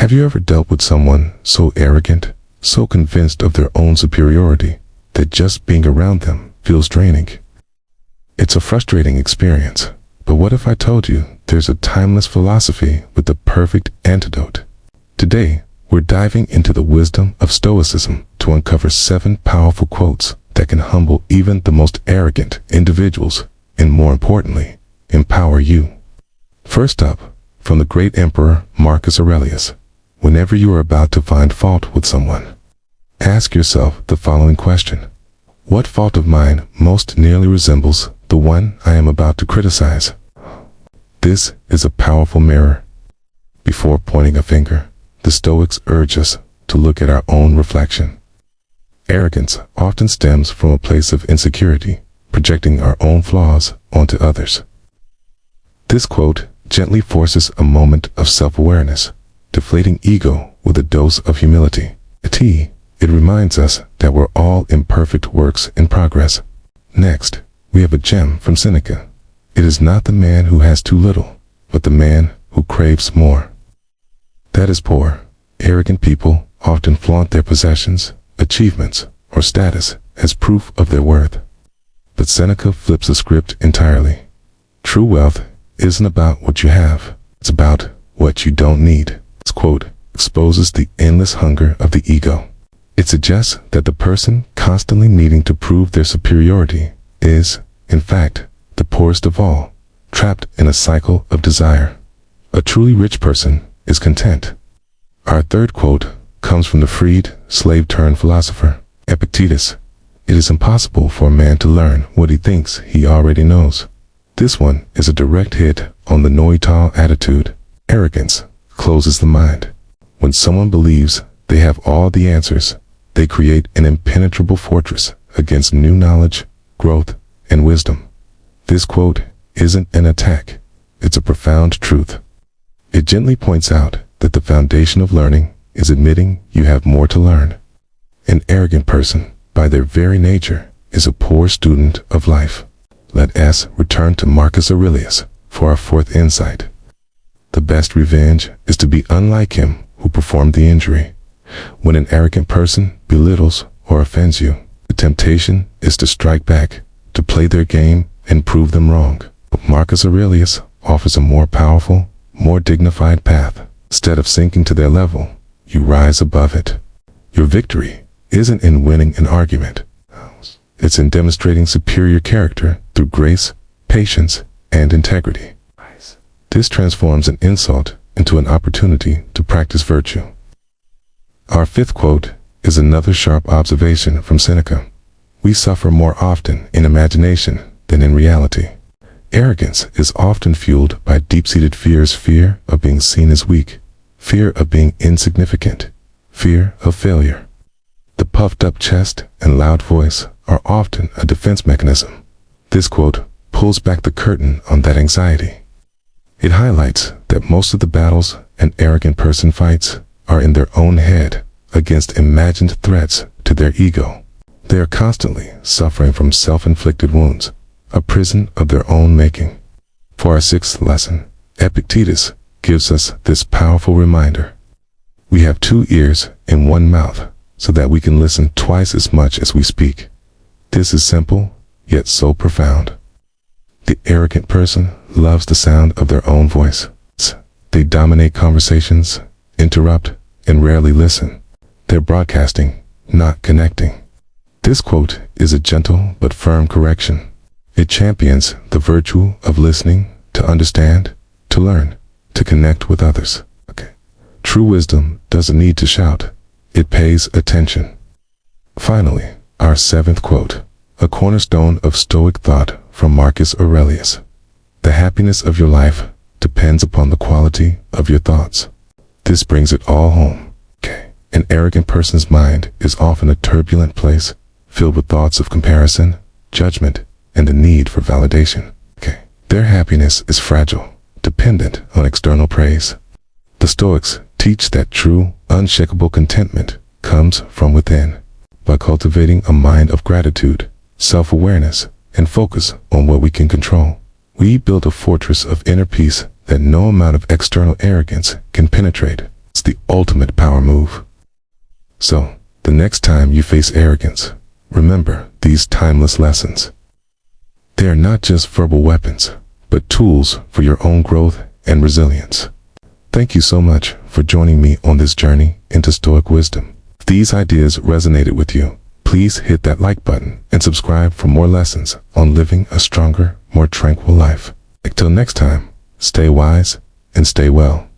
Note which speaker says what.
Speaker 1: Have you ever dealt with someone so arrogant, so convinced of their own superiority, that just being around them feels draining? It's a frustrating experience, but what if I told you there's a timeless philosophy with the perfect antidote? Today, we're diving into the wisdom of Stoicism to uncover 7 powerful quotes that can humble even the most arrogant individuals and, more importantly, empower you. First up, from the great emperor Marcus Aurelius: whenever you are about to find fault with someone, ask yourself the following question: what fault of mine most nearly resembles the one I am about to criticize? This is a powerful mirror. Before pointing a finger, the Stoics urge us to look at our own reflection. Arrogance often stems from a place of insecurity, projecting our own flaws onto others. This quote gently forces a moment of self-awareness, deflating ego with a dose of humility. It reminds us that we're all imperfect works in progress. Next, we have a gem from Seneca: it is not the man who has too little, but the man who craves more. That is poor. Arrogant people often flaunt their possessions, achievements, or status as proof of their worth. But Seneca flips the script entirely. True wealth isn't about what you have, it's about what you don't need. This quote exposes the endless hunger of the ego. It suggests that the person constantly needing to prove their superiority is, in fact, the poorest of all, trapped in a cycle of desire. A truly rich person is content. Our third quote comes from the freed, slave-turned philosopher, Epictetus: it is impossible for a man to learn what he thinks he already knows. This one is a direct hit on the know-it-all attitude. Arrogance closes the mind. When someone believes they have all the answers, they create an impenetrable fortress against new knowledge, growth, and wisdom. This quote isn't an attack, it's a profound truth. It gently points out that the foundation of learning is admitting you have more to learn. An arrogant person, by their very nature, is a poor student of life. Let us return to Marcus Aurelius for our fourth insight. The best revenge is to be unlike him who performed the injury. When an arrogant person belittles or offends you, the temptation is to strike back, to play their game and prove them wrong. But Marcus Aurelius offers a more powerful, more dignified path. Instead of sinking to their level, you rise above it. Your victory isn't in winning an argument. It's in demonstrating superior character through grace, patience, and integrity. This transforms an insult into an opportunity to practice virtue. Our fifth quote is another sharp observation from Seneca: we suffer more often in imagination than in reality. Arrogance is often fueled by deep-seated fears: fear of being seen as weak, fear of being insignificant, fear of failure. The puffed-up chest and loud voice are often a defense mechanism. This quote pulls back the curtain on that anxiety. It highlights that most of the battles an arrogant person fights are in their own head, against imagined threats to their ego. They are constantly suffering from self-inflicted wounds, a prison of their own making. For our sixth lesson, Epictetus gives us this powerful reminder: we have 2 ears and 1 mouth, so that we can listen twice as much as we speak. This is simple, yet so profound. The arrogant person loves the sound of their own voice. They dominate conversations, interrupt, and rarely listen. They're broadcasting, not connecting. This quote is a gentle but firm correction. It champions the virtue of listening, to understand, to learn, to connect with others. True wisdom doesn't need to shout, it pays attention. Finally, our 7th quote, a cornerstone of Stoic thought from Marcus Aurelius: the happiness of your life depends upon the quality of your thoughts. This brings it all home. An arrogant person's mind is often a turbulent place, filled with thoughts of comparison, judgment, and the need for validation. Their happiness is fragile, dependent on external praise. The Stoics teach that true, unshakable contentment comes from within. By cultivating a mind of gratitude, self-awareness, and focus on what we can control, we build a fortress of inner peace that no amount of external arrogance can penetrate. It's the ultimate power move. So, the next time you face arrogance, remember these timeless lessons. They are not just verbal weapons, but tools for your own growth and resilience. Thank you so much for joining me on this journey into Stoic wisdom. If these ideas resonated with you, please hit that like button and subscribe for more lessons on living a stronger, more tranquil life. Until next time, stay wise and stay well.